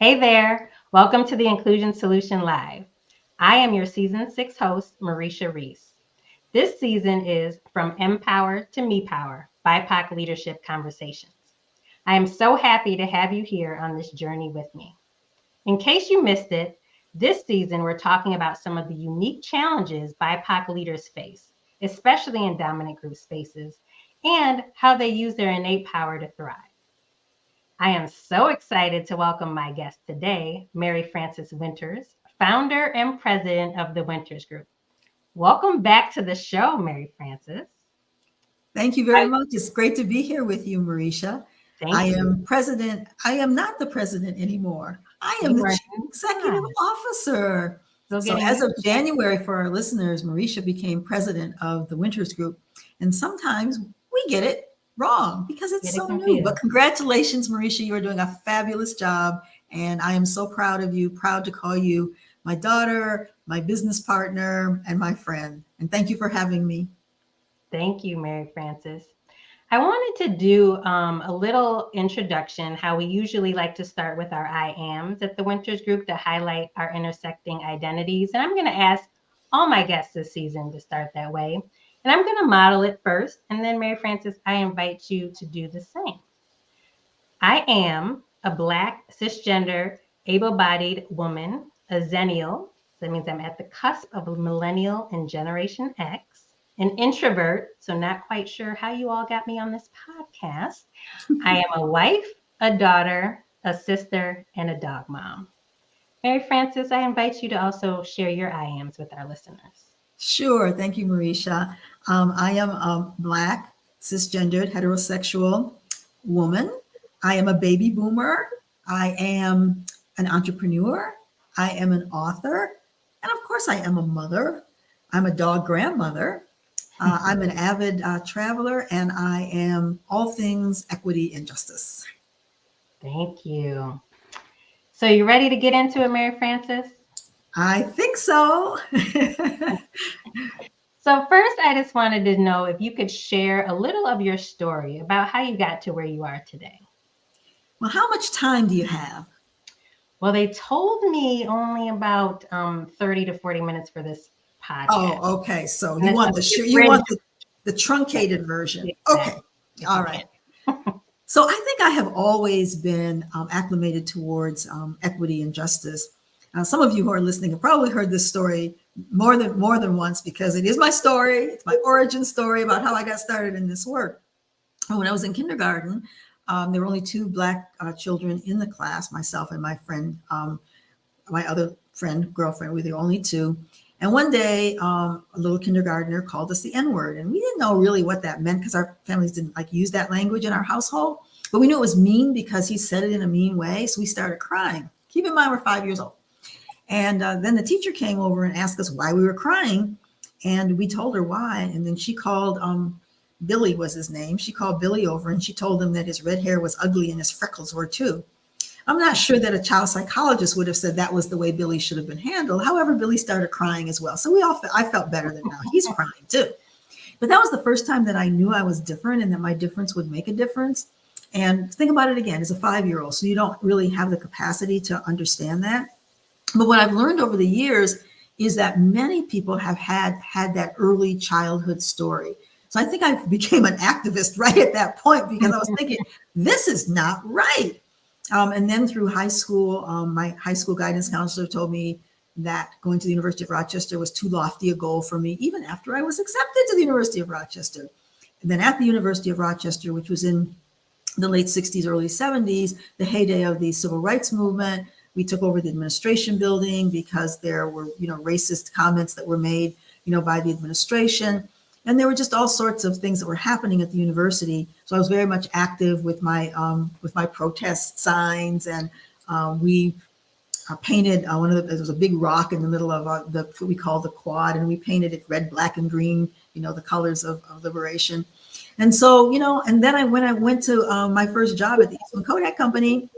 Hey there, welcome to the Inclusion Solution Live. I am your season 6 host, Mareisha Reese. This season is From MEpower to MEpower, BIPOC Leadership Conversations. I am so happy to have you here on this journey with me. In case you missed it, this season we're talking about some of the unique challenges BIPOC leaders face, especially in dominant group spaces, and how they use their innate power to thrive. I am so excited to welcome my guest today, Mary-Frances Winters, founder and president of the Winters Group. Welcome back to the show, Mary-Frances. Thank you very much. It's great to be here with you, Mareisha. Thank you. I am not the president anymore. I am You the are chief executive not. officer. Still So getting as used of January, for our listeners, Mareisha became president of the Winters Group. And sometimes we get it wrong because to it's get it so new. confused. But congratulations, Mareisha. You are doing a fabulous job. And I am so proud of you, proud to call you my daughter, my business partner, and my friend. And thank you for having me. Thank you, Mary-Frances. I wanted to do a little introduction, how we usually like to start with our I ams at the Winters Group to highlight our intersecting identities. And I'm going to ask all my guests this season to start that way. And I'm going to model it first. And then, Mary-Frances, I invite you to do the same. I am a Black, cisgender, able bodied woman, a Zennial. That means I'm at the cusp of a millennial and Generation X, an introvert. So, not quite sure how you all got me on this podcast. I am a wife, a daughter, a sister, and a dog mom. Mary-Frances, I invite you to also share your I ams with our listeners. Sure. Thank you, Mareisha. I am a Black, cisgendered, heterosexual woman. I am a baby boomer. I am an entrepreneur. I am an author. And of course, I am a mother. I'm a dog grandmother. I'm an avid traveler, and I am all things equity and justice. Thank you. So, you ready to get into it, Mary-Frances? I think so. So, first, I just wanted to know if you could share a little of your story about how you got to where you are today. Well, how much time do you have? Well, they told me only about 30 to 40 minutes for this podcast. Oh, okay. So And you it's want a you bridge. want the truncated version. Okay. Exactly. All right. So I think I have always been acclimated towards equity and justice. Some of you who are listening have probably heard this story more than once because it is my story. It's my origin story about how I got started in this work. When I was in kindergarten, there were only two Black children in the class, myself and my friend, my other friend, girlfriend. We were the only two. And one day, a little kindergartner called us the N word. And we didn't know really what that meant because our families didn't like use that language in our household. But we knew it was mean because he said it in a mean way. So we started crying. Keep in mind, we're 5 years old. And then the teacher came over and asked us why we were crying. And we told her why. And then she called, Billy was his name. She called Billy over and she told him that his red hair was ugly and his freckles were too. I'm not sure that a child psychologist would have said that was the way Billy should have been handled. However, Billy started crying as well. So I felt better than now he's crying too. But that was the first time that I knew I was different and that my difference would make a difference. And think about it again, as a 5-year-old. So you don't really have the capacity to understand that. But what I've learned over the years is that many people have had that early childhood story. So I think I became an activist right at that point because I was thinking, this is not right. And then through high school, my high school guidance counselor told me that going to the University of Rochester was too lofty a goal for me, even after I was accepted to the University of Rochester. And then at the University of Rochester, which was in the late 60s, early 70s, the heyday of the civil rights movement, we took over the administration building because there were, racist comments that were made, by the administration. And there were just all sorts of things that were happening at the university. So I was very much active with my protest signs, and we painted there was a big rock in the middle of what we call the quad, and we painted it red, black, and green, the colors of liberation. And so, and then when I went to my first job at the Eastman Kodak Company,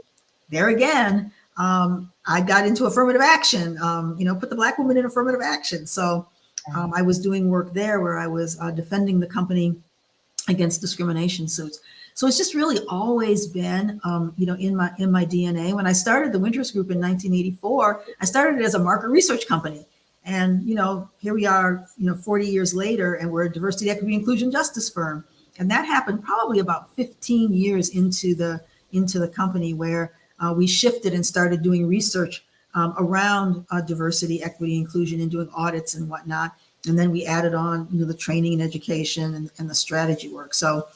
there again, I got into affirmative action, put the Black woman in affirmative action. So I was doing work there where I was defending the company against discrimination suits. So it's just really always been, in my DNA. When I started the Winters Group in 1984, I started it as a market research company. And, here we are, 40 years later, and we're a diversity, equity, inclusion justice firm. And that happened probably about 15 years into the company, where we shifted and started doing research around diversity, equity, inclusion, and doing audits and whatnot. And then we added on, the training and education and the strategy work. So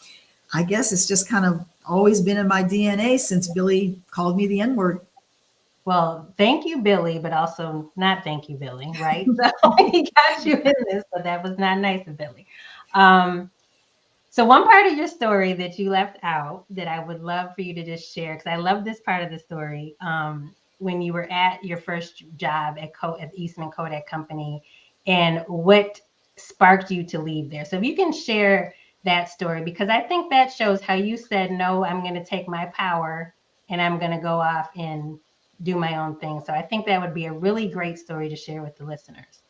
I guess it's just kind of always been in my DNA since Billy called me the N-word. Well, thank you, Billy, but also not thank you, Billy, right? So he got you in this, but that was not nice of Billy. So one part of your story that you left out that I would love for you to just share, because I love this part of the story, when you were at your first job at the Eastman Kodak Company, and what sparked you to leave there. So if you can share that story, because I think that shows how you said, no, I'm going to take my power and I'm going to go off and do my own thing. So I think that would be a really great story to share with the listeners.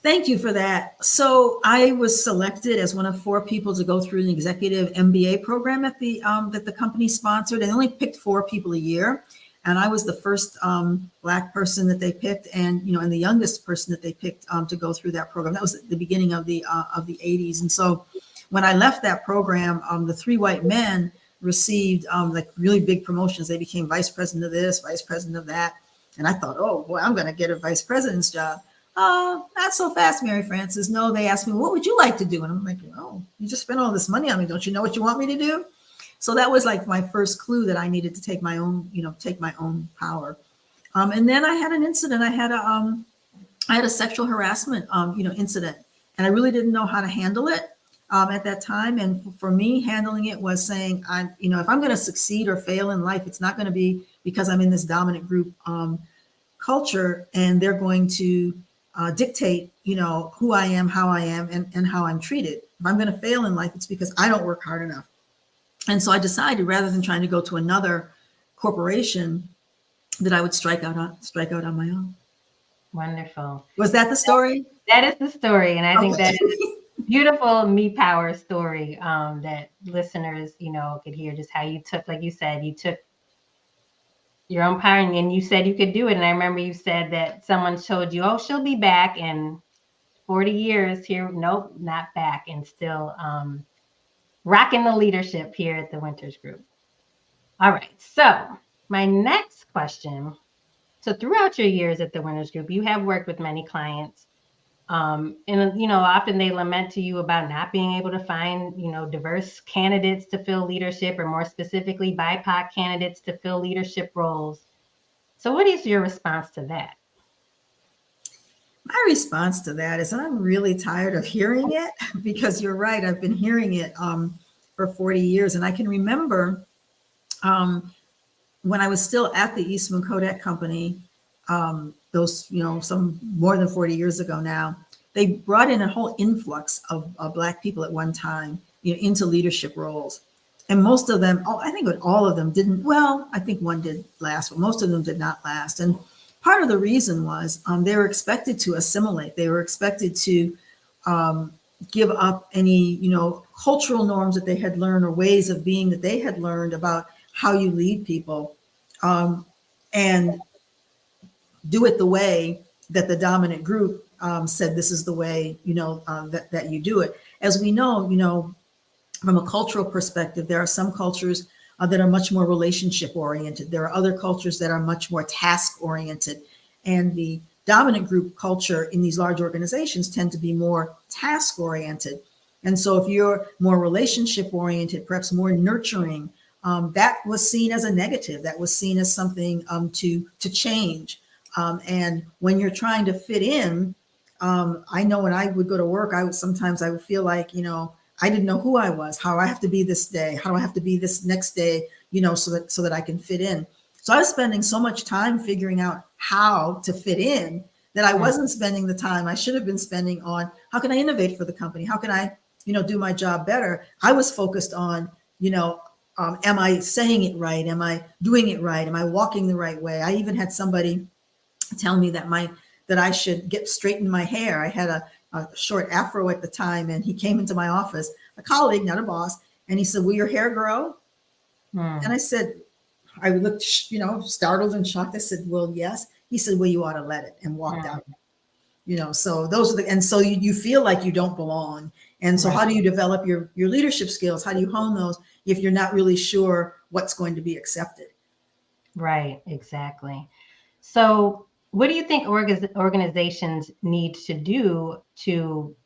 Thank you for that. So I was selected as one of 4 people to go through an executive MBA program that the company sponsored, and they only picked 4 people a year. And I was the first Black person that they picked, and and the youngest person that they picked to go through that program. That was at the beginning of the 80s. And so when I left that program, the 3 white men received like really big promotions. They became vice president of this, vice president of that. And I thought, oh boy, I'm going to get a vice president's job. Not so fast, Mary-Frances. No, they asked me, what would you like to do? And I'm like, oh, you just spent all this money on me. Don't you know what you want me to do? So that was like my first clue that I needed to take my own power. And then I had an incident. I had a sexual harassment, incident, and I really didn't know how to handle it at that time. And for me, handling it was saying, if I'm going to succeed or fail in life, it's not going to be because I'm in this dominant group culture and they're going to dictate, who I am, how I am, and how I'm treated. If I'm going to fail in life, it's because I don't work hard enough. And so I decided, rather than trying to go to another corporation, that I would strike out on my own. Wonderful. Was that the story? That is the story. And I think that is a beautiful MEpower story that listeners, could hear just how you took, like you said, you took your own power and you said you could do it. And I remember you said that someone showed you, oh, she'll be back in 40 years here. Nope, not back, and still rocking the leadership here at the Winters Group. All right. So my next question. So throughout your years at the Winters Group, you have worked with many clients. And, often they lament to you about not being able to find, diverse candidates to fill leadership, or more specifically, BIPOC candidates to fill leadership roles. So what is your response to that? My response to that is I'm really tired of hearing it, because you're right. I've been hearing it for 40 years. And I can remember when I was still at the Eastman Kodak Company, those, some more than 40 years ago now, they brought in a whole influx of Black people at one time, into leadership roles. And most of them, I think all of them didn't, well, I think one did last, but most of them did not last. And part of the reason was they were expected to assimilate. They were expected to give up any, cultural norms that they had learned, or ways of being that they had learned about how you lead people, and do it the way that the dominant group said this is the way, that you do it. As we know, from a cultural perspective, there are some cultures that are much more relationship oriented. There are other cultures that are much more task oriented. And the dominant group culture in these large organizations tend to be more task oriented. And so if you're more relationship oriented, perhaps more nurturing, that was seen as a negative. That was seen as something to change. And when you're trying to fit in, I know when I would go to work, I would feel like, I didn't know who I was, how I have to be this day, how do I have to be this next day, so that I can fit in. So I was spending so much time figuring out how to fit in that I wasn't spending the time I should have been spending on how can I innovate for the company? How can I, do my job better? I was focused on, am I saying it right? Am I doing it right? Am I walking the right way? I even had somebody tell me that I should straighten my hair. I had a short afro at the time, and he came into my office, a colleague, not a boss, And he said, will your hair grow? And I said, I looked, startled and shocked. I said, well, yes. He said, well, you ought to let it, and walked out. So those are and so you feel like you don't belong. And so Right. how do you develop your leadership skills? How do you hone those if you're not really sure what's going to be accepted? Right, exactly. So, what do you think organizations need to do to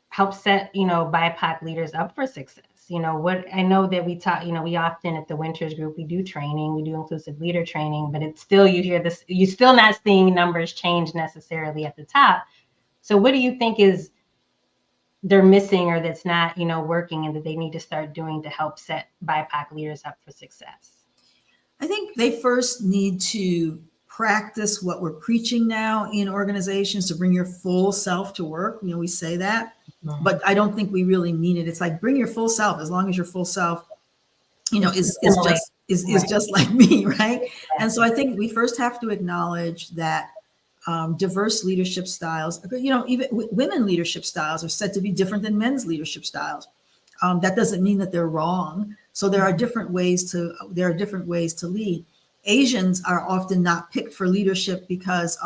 help set, BIPOC leaders up for success? What I know that we talk, we often at the Winters Group, we do training, we do inclusive leader training, but it's still, you hear this, you're still not seeing numbers change necessarily at the top. So, what do you think is they're missing or that's not, working and that they need to start doing to help set BIPOC leaders up for success? I think they first need to practice what we're preaching now in organizations, to bring your full self to work. We say that, but I don't think we really mean it. It's like, bring your full self, as long as your full self, is just like me, right? And so I think we first have to acknowledge that diverse leadership styles, even women leadership styles are said to be different than men's leadership styles. That doesn't mean that they're wrong. So there are different ways to lead. Asians are often not picked for leadership because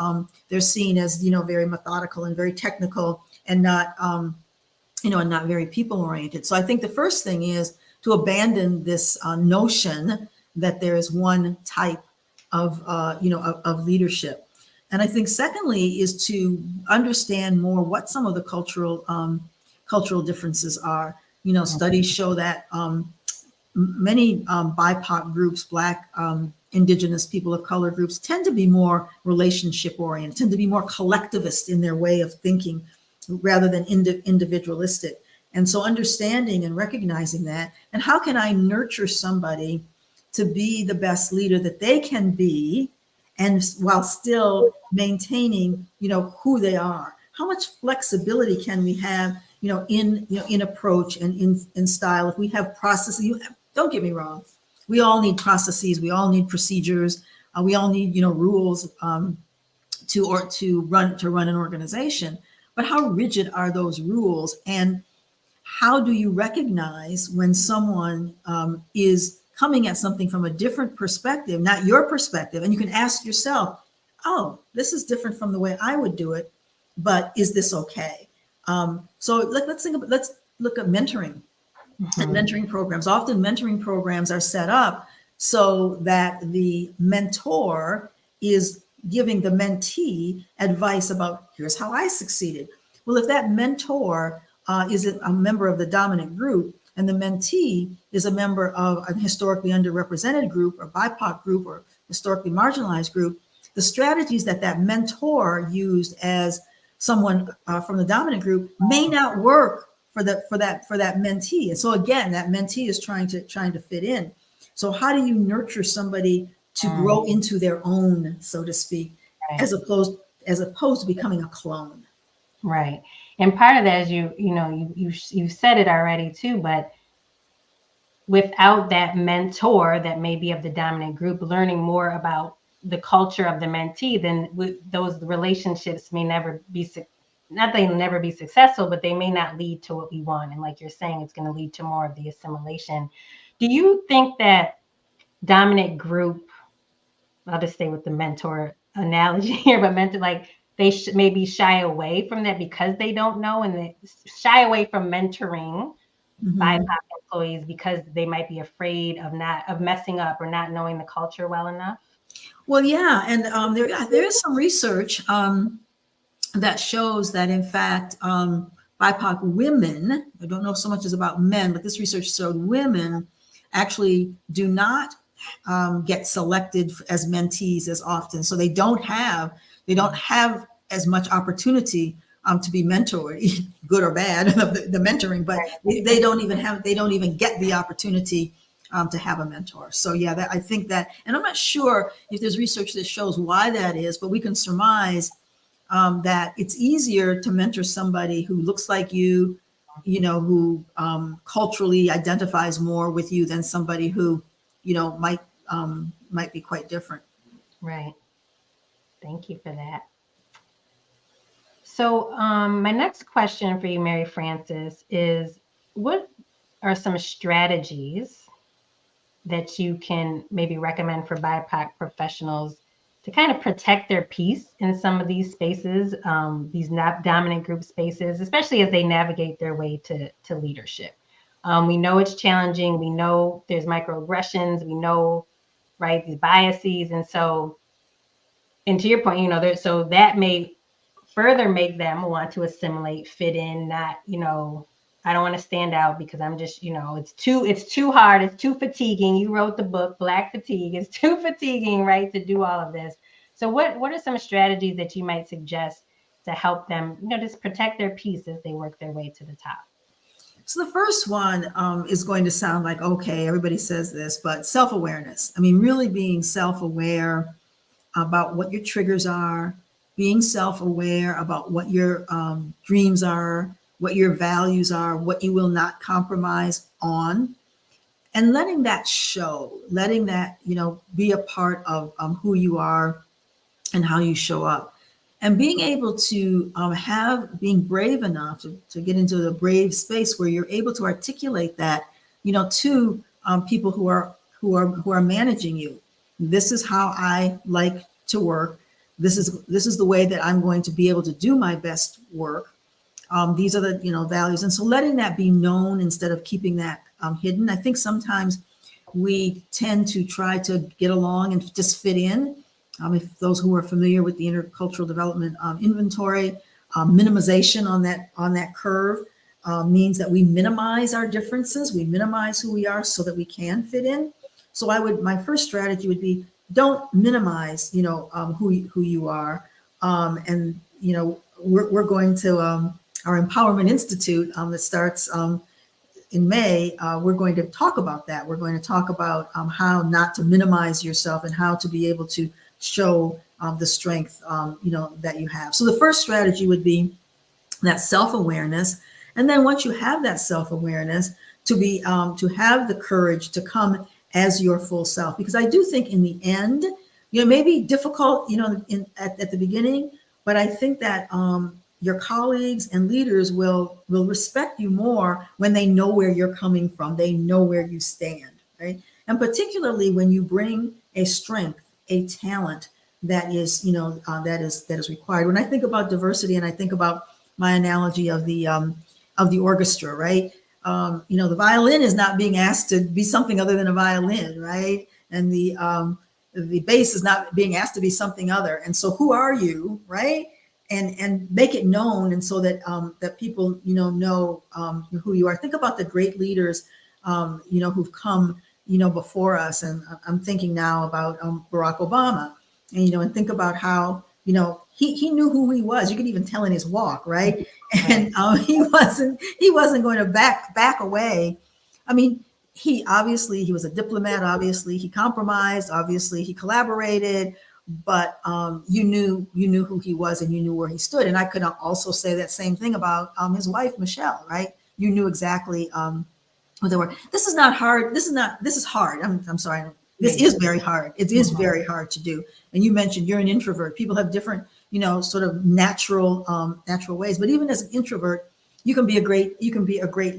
they're seen as very methodical and very technical, and not and not very people oriented. So I think the first thing is to abandon this notion that there is one type of leadership. And I think secondly is to understand more what some of the cultural differences are. Studies show that many BIPOC groups, Black, Indigenous, people of color groups, tend to be more relationship oriented, tend to be more collectivist in their way of thinking rather than individualistic. And so understanding and recognizing that, and how can I nurture somebody to be the best leader that they can be, and while still maintaining, who they are? How much flexibility can we have, in approach and in style? If we have processes, don't get me wrong, we all need processes, we all need procedures, we all need, rules to run an organization. But how rigid are those rules, and how do you recognize when someone is coming at something from a different perspective, not your perspective? And you can ask yourself, oh, this is different from the way I would do it, but is this okay? So let's look at mentoring and mentoring programs. Often mentoring programs are set up so that the mentor is giving the mentee advice about, here's how I succeeded. Well, if that mentor is a member of the dominant group, and the mentee is a member of a historically underrepresented group or BIPOC group or historically marginalized group, the strategies that mentor used as someone from the dominant group may not work for that mentee. And so again, that mentee is trying to fit in. So how do you nurture somebody to grow into their own, so to speak, Right. as opposed to becoming a clone? Right. And part of that is you said it already too, but without that mentor that may be of the dominant group learning more about the culture of the mentee, then those relationships may never be, not they never be successful, but they may not lead to what we want. And like you're saying, it's going to lead to more of the assimilation. Do you think that dominant group, I'll just stay with the mentor analogy here, but mentor, like they maybe shy away from that because they don't know, and they shy away from mentoring BIPOC employees because they might be afraid of messing up or not knowing the culture well enough? Well, yeah, and there is some research that shows that, in fact, BIPOC women, I don't know so much as about men, but this research showed women actually do not get selected as mentees as often. So they don't have as much opportunity to be mentored, good or bad, the mentoring, but they don't even get the opportunity to have a mentor. So yeah, I think that, and I'm not sure if there's research that shows why that is, but we can surmise that it's easier to mentor somebody who looks like you, who culturally identifies more with you than somebody who, might be quite different. Right. Thank you for that. So my next question for you, Mary-Frances, is what are some strategies that you can maybe recommend for BIPOC professionals to kind of protect their peace in some of these spaces, these not dominant group spaces, especially as they navigate their way to leadership? We know it's challenging. We know there's microaggressions. We know, right, the biases. And to your point, so that may further make them want to assimilate, fit in, not, I don't want to stand out because I'm just, it's too hard, it's too fatiguing. You wrote the book, Black Fatigue. It's too fatiguing, right, to do all of this. So what are some strategies that you might suggest to help them, just protect their peace as they work their way to the top? So the first one is going to sound like, okay, everybody says this, but self-awareness. I mean, really being self-aware about what your triggers are, being self-aware about what your dreams are, what your values are, what you will not compromise on, and letting that show, letting that, be a part of who you are and how you show up. And being able to being brave enough to get into the brave space where you're able to articulate that, to people who are managing you. This is how I like to work. This is the way that I'm going to be able to do my best work. These are the values, and so letting that be known instead of keeping that hidden. I think sometimes we tend to try to get along and just fit in. If those who are familiar with the intercultural development inventory, minimization on that curve means that we minimize our differences, we minimize who we are so that we can fit in. So my first strategy would be, don't minimize, who you are, and we're going to our Empowerment Institute that starts in May. We're going to talk about that. We're going to talk about how not to minimize yourself and how to be able to show the strength, that you have. So the first strategy would be that self-awareness. And then once you have that self-awareness, to have the courage to come as your full self. Because I do think in the end, it may be difficult, at the beginning, but I think that your colleagues and leaders will respect you more when they know where you're coming from. They know where you stand, right? And particularly when you bring a strength, a talent that is, that is required. When I think about diversity, and I think about my analogy of the orchestra, right? The violin is not being asked to be something other than a violin, right? And the bass is not being asked to be something other. And so, who are you, right? And make it known, and so that that people know who you are. Think about the great leaders who've come before us, and I'm thinking now about Barack Obama, and think about how he knew who he was. You could even tell in his walk, right? And he wasn't going to back away. I mean, he was a diplomat. Obviously, he compromised. Obviously, he collaborated. But you knew who he was, and you knew where he stood. And I could also say that same thing about his wife, Michelle, right? You knew exactly what they were. This is not hard. This is hard. I'm sorry. This is very hard. It is very hard to do. And you mentioned you're an introvert. People have different, sort of natural ways. But even as an introvert, you can be a great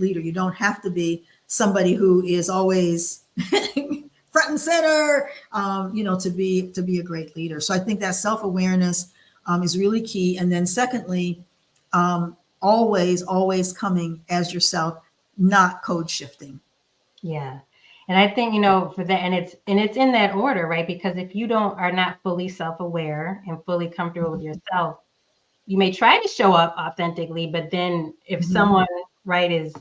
leader. You don't have to be somebody who is always front and center, to be a great leader. So I think that self-awareness is really key. And then secondly, always coming as yourself, not code shifting. Yeah. And I think, for that, and it's in that order, right? Because if you are not fully self-aware and fully comfortable with yourself, you may try to show up authentically, but then if someone, right, is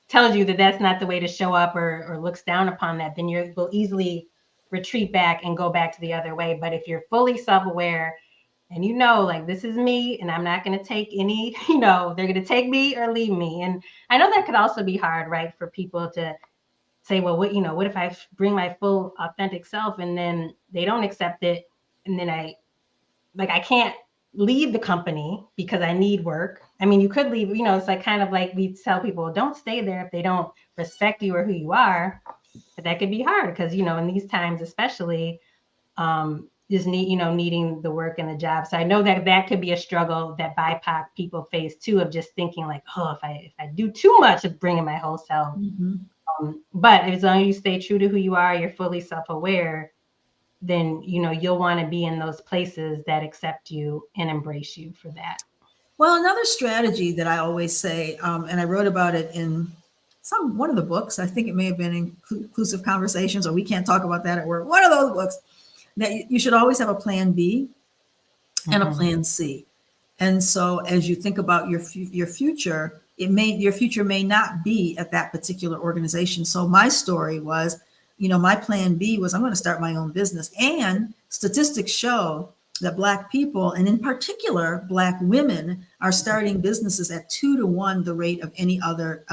tells you that that's not the way to show up, or looks down upon that, then you will easily retreat back and go back to the other way. But if you're fully self-aware and like, this is me, and I'm not going to take any, they're going to take me or leave me. And I know that could also be hard, right, for people to say, well, what if I bring my full authentic self and then they don't accept it, and then I can't leave the company because I need work. I mean, you could leave, it's like kind of like we tell people, don't stay there if they don't respect you or who you are. But that could be hard because, in these times especially, just needing the work and the job. So I know that that could be a struggle that BIPOC people face too, of just thinking like, oh, if I do too much of bringing my whole self. But as long as you stay true to who you are, you're fully self-aware, then you'll want to be in those places that accept you and embrace you for that. Well, another strategy that I always say, and I wrote about it in one of the books, I think it may have been in Inclusive Conversations, or We Can't Talk About That at Work, one of those books, that you should always have a plan B and a plan C. And so as you think about your future, your future may not be at that particular organization. So my story was, my plan B was, I'm going to start my own business. And statistics show that Black people, and in particular Black women, are starting businesses at 2 to 1 the rate of any other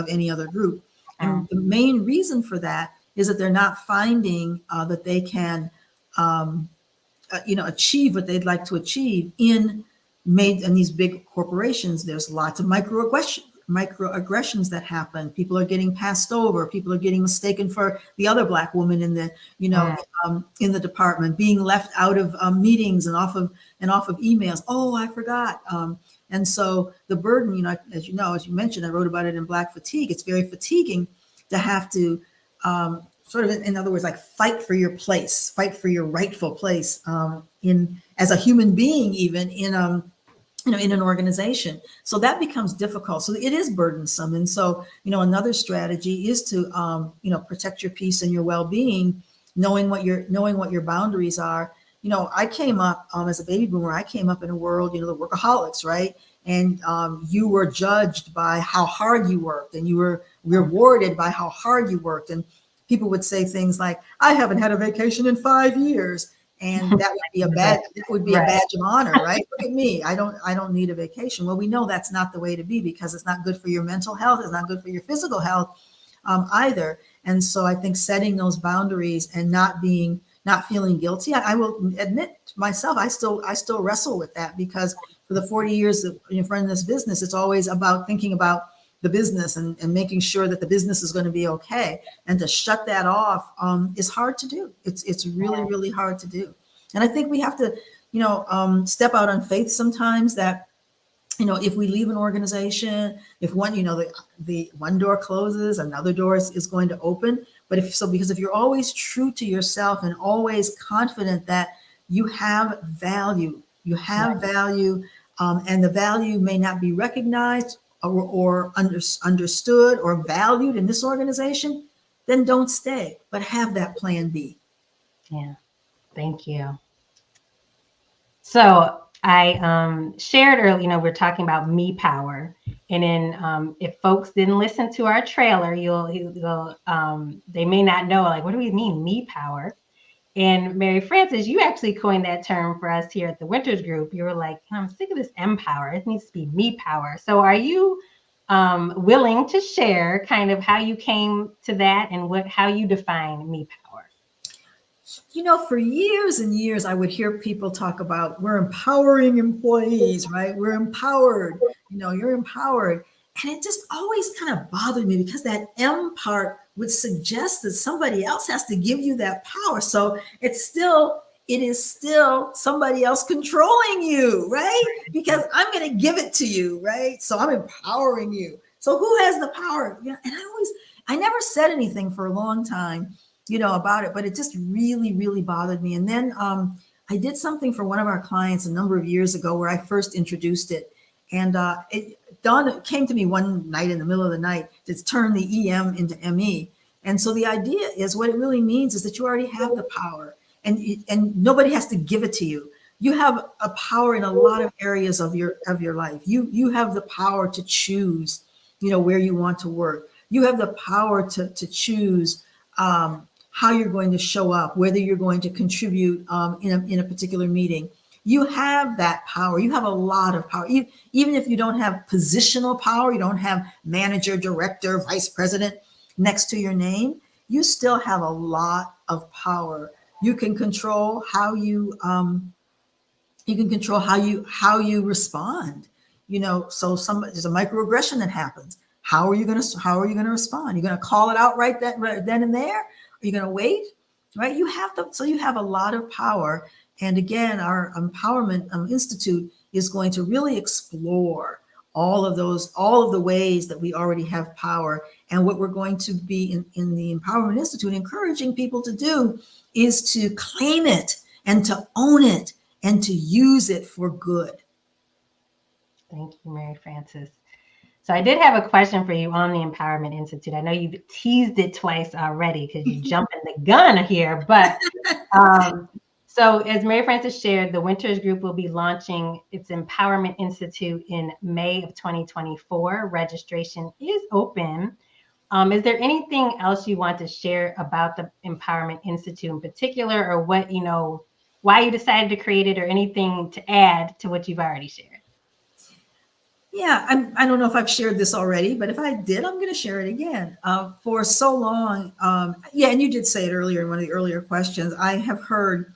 group. And the main reason for that is that they're not finding that they can achieve what they'd like to achieve in these big corporations. There's lots of microaggressions that happen. People are getting passed over. People are getting mistaken for the other Black woman in the in the department, being left out of meetings and off of emails. Oh, I forgot. And so the burden, as you mentioned, I wrote about it in Black Fatigue. It's very fatiguing to have to sort of, in other words, like fight for your place, fight for your rightful place as a human being, even in an organization. So that becomes difficult. So it is burdensome. And so, another strategy is to, protect your peace and your well-being, knowing what your boundaries are. I came up as a baby boomer. I came up in a world, the workaholics, right? And you were judged by how hard you worked, and you were rewarded by how hard you worked. And people would say things like, "I haven't had a vacation in 5 years." And that would be a badge of honor, right? Look at me. I don't need a vacation. Well, we know that's not the way to be, because it's not good for your mental health. It's not good for your physical health either. And so I think setting those boundaries and not feeling guilty. I will admit to myself, I still wrestle with that, because for the 40 years that you're running this business, it's always about thinking about the business and making sure that the business is going to be okay. And to shut that off is hard to do. It's really, really hard to do. And I think we have to, step out on faith sometimes, that, if we leave an organization, if one, the one door closes, another door is going to open. But because if you're always true to yourself and always confident that you have value, and the value may not be recognized or understood or valued in this organization, then don't stay, but have that plan B. Yeah, thank you. So I shared earlier, we're talking about MEpower, and then if folks didn't listen to our trailer, they may not know, like, what do we mean MEpower? And Mary-Frances, you actually coined that term for us here at the Winters Group. You were like, I'm sick of this empower. It needs to be MEpower. So are you willing to share kind of how you came to that and how you define MEpower? For years and years, I would hear people talk about, we're empowering employees, right? We're empowered, you're empowered. And it just always kind of bothered me, because that M part would suggest that somebody else has to give you that power. So it is still somebody else controlling you, right? Because I'm going to give it to you, right? So I'm empowering you. So who has the power? And I never said anything for a long time, about it, but it just really, really bothered me. And then I did something for one of our clients a number of years ago where I first introduced it. And it came to me one night in the middle of the night to turn the EM into ME. And so the idea is, what it really means is that you already have the power, and nobody has to give it to you. You have a power in a lot of areas of your life. You have the power to choose, where you want to work. You have the power to choose how you're going to show up, whether you're going to contribute in a particular meeting. You have that power. You have a lot of power. Even if you don't have positional power, you don't have manager, director, vice president next to your name, you still have a lot of power. You can control how you respond. So there's a microaggression that happens. How are you going to respond? You're going to call it out right then and there? Are you going to wait? Right? You have a lot of power, And again, our Empowerment Institute is going to really explore all of the ways that we already have power. And what we're going to be in the Empowerment Institute encouraging people to do is to claim it and to own it and to use it for good. Thank you, Mary-Frances. So I did have a question for you on the Empowerment Institute. I know you've teased it twice already because you're jumping the gun here, but so as Mary-Frances shared, the Winters Group will be launching its Empowerment Institute in May of 2024. Registration is open. Is there anything else you want to share about the Empowerment Institute in particular, or what, why you decided to create it, or anything to add to what you've already shared? Yeah, I don't know if I've shared this already, but if I did, I'm going to share it again. For so long, yeah, and you did say it earlier in one of the earlier questions, I have heard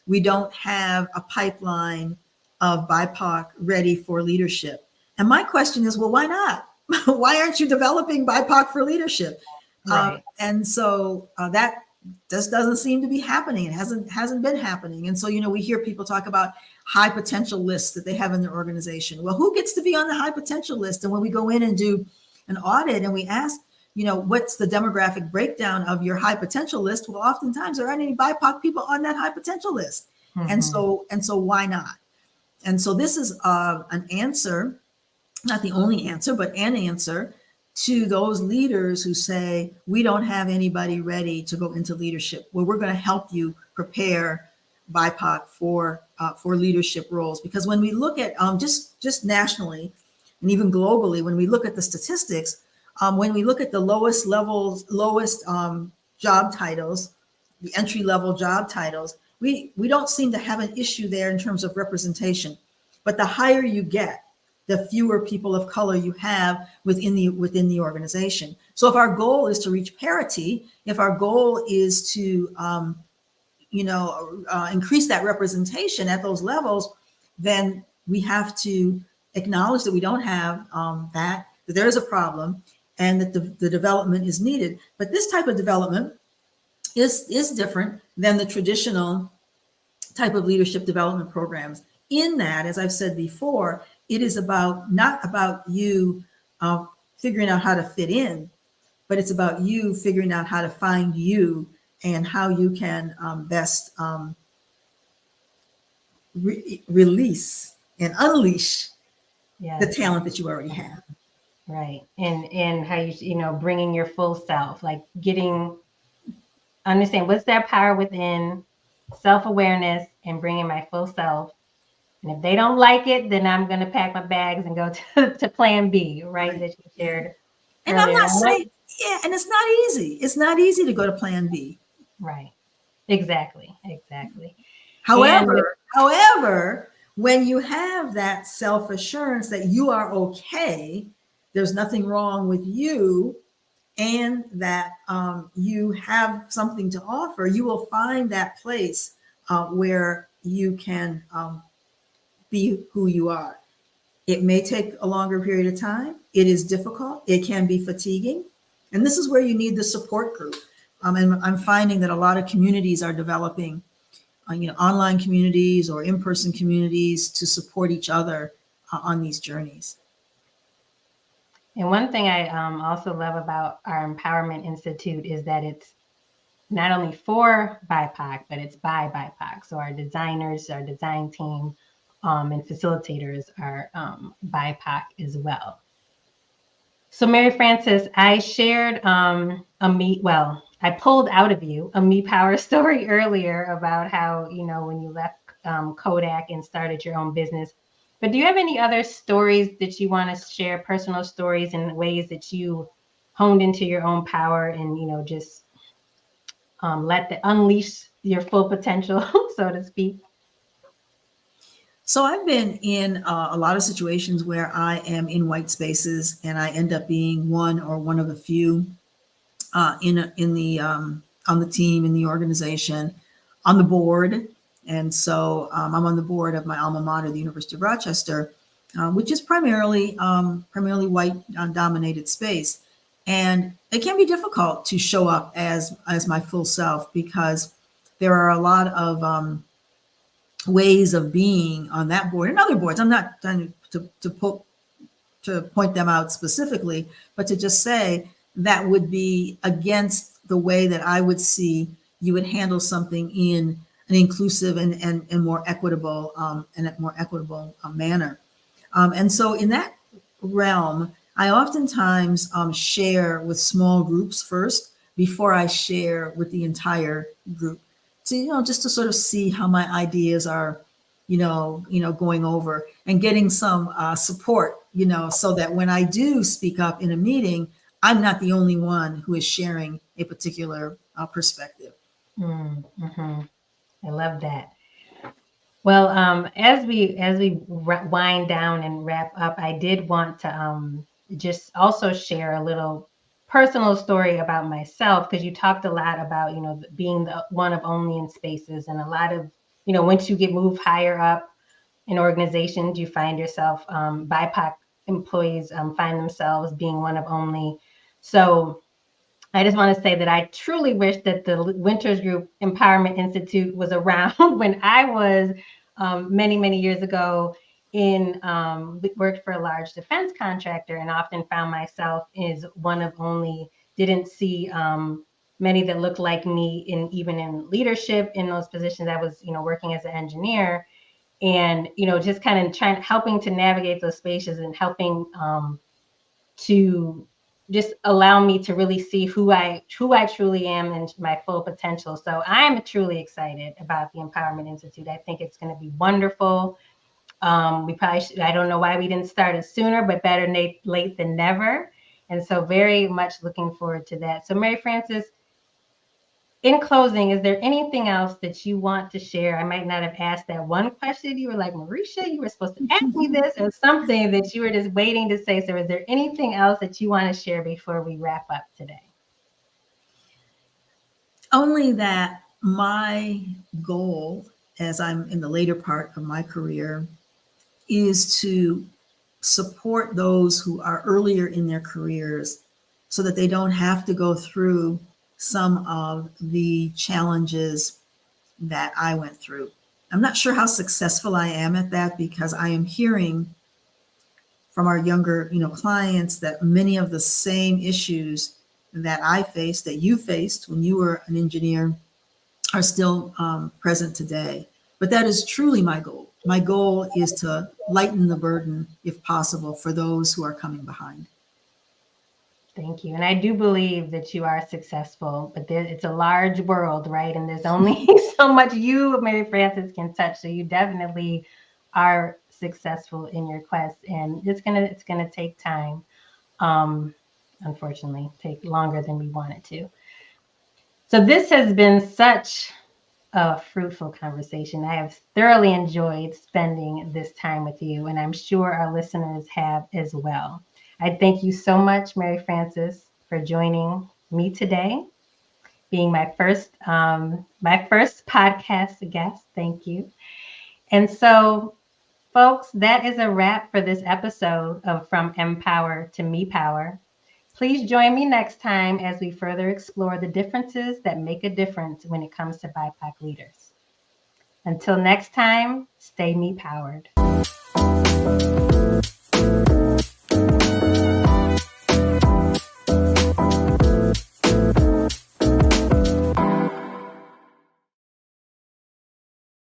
we don't have a pipeline of BIPOC ready for leadership. And my question is, well, why not? Why aren't you developing BIPOC for leadership? Right. And so that just doesn't seem to be happening. It hasn't been happening. And so, we hear people talk about high potential lists that they have in their organization. Well, who gets to be on the high potential list? And when we go in and do an audit and we ask, what's the demographic breakdown of your high potential list? Well, oftentimes there aren't any BIPOC people on that high potential list. Mm-hmm. And so why not? And so this is an answer, not the only answer, but an answer to those leaders who say, we don't have anybody ready to go into leadership. Well, we're going to help you prepare BIPOC for leadership roles. Because when we look at just nationally and even globally, when we look at the statistics, when we look at the lowest job titles, the entry level job titles, we don't seem to have an issue there in terms of representation. But the higher you get, the fewer people of color you have within the organization. So if our goal is to reach parity, if our goal is to increase that representation at those levels, then we have to acknowledge that we don't have that there is a problem, and that the development is needed. But this type of development is different than the traditional type of leadership development programs. In that, as I've said before, it is not about you figuring out how to fit in, but it's about you figuring out how to find you and how you can best release and unleash the talent that you already have. Right. And how bringing your full self, like understand what's that power within, self-awareness, and bringing my full self. And if they don't like it, then I'm going to pack my bags and go to plan B, right? That you shared and earlier. I'm not saying, yeah, and it's not easy. It's not easy to go to plan B. Right. Exactly. However, when you have that self-assurance that you are okay, there's nothing wrong with you, and that you have something to offer, you will find that place where you can be who you are. It may take a longer period of time. It is difficult. It can be fatiguing. And this is where you need the support group. And I'm finding that a lot of communities are developing, online communities or in-person communities to support each other on these journeys. And one thing I also love about our Empowerment Institute is that it's not only for BIPOC, but it's by BIPOC. So our designers, our design team, and facilitators are BIPOC as well. So Mary-Frances, I shared I pulled out of you a MEpower story earlier about how, when you left Kodak and started your own business. But do you have any other stories that you want to share, personal stories and ways that you honed into your own power and, just unleash your full potential, so to speak? So I've been in a lot of situations where I am in white spaces and I end up being one of a few on the team, in the organization, on the board. And so I'm on the board of my alma mater, the University of Rochester, which is primarily white dominated space. And it can be difficult to show up as my full self, because there are a lot of ways of being on that board and other boards. I'm not trying to point them out specifically, but to just say that would be against the way that I would see you would handle something in an inclusive and more equitable manner. And so in that realm, I oftentimes share with small groups first before I share with the entire group. So, just to sort of see how my ideas are, going over and getting some support, so that when I do speak up in a meeting, I'm not the only one who is sharing a particular perspective. Mm-hmm. I love that. Well, as we wind down and wrap up, I did want to just also share a little personal story about myself, because you talked a lot about being the one of only in spaces, and a lot of once you get moved higher up in organizations, you find yourself BIPOC employees find themselves being one of only. So I just want to say that I truly wish that the Winters Group Empowerment Institute was around when I was many, many years ago worked for a large defense contractor, and often found myself as one of only, didn't see many that looked like me even in leadership in those positions. I was, working as an engineer, and, just kind of helping to navigate those spaces, and helping to just allow me to really see who I truly am and my full potential. So I am truly excited about the Empowerment Institute. I think it's going to be wonderful. We probably should, I don't know why we didn't start it sooner, but better late than never. And so very much looking forward to that. So Mary-Frances, in closing, is there anything else that you want to share? I might not have asked that one question. You were like, Mareisha, you were supposed to ask me this, or something that you were just waiting to say. So is there anything else that you want to share before we wrap up today? Only that my goal, as I'm in the later part of my career, is to support those who are earlier in their careers so that they don't have to go through some of the challenges that I went through. I'm not sure how successful I am at that, because I am hearing from our younger, clients that many of the same issues that I faced, that you faced when you were an engineer, are still present today. But that is truly my goal. My goal is to lighten the burden, if possible, for those who are coming behind. Thank you. And I do believe that you are successful, but it's a large world, right? And there's only so much you, Mary-Frances, can touch. So you definitely are successful in your quest, and it's gonna take time. Unfortunately, take longer than we want it to. So this has been such a fruitful conversation. I have thoroughly enjoyed spending this time with you, and I'm sure our listeners have as well. I thank you so much, Mary-Frances, for joining me today, being my first podcast guest. Thank you. And so, folks, that is a wrap for this episode of From Empower to MEpower. Please join me next time as we further explore the differences that make a difference when it comes to BIPOC leaders. Until next time, stay MEpowered.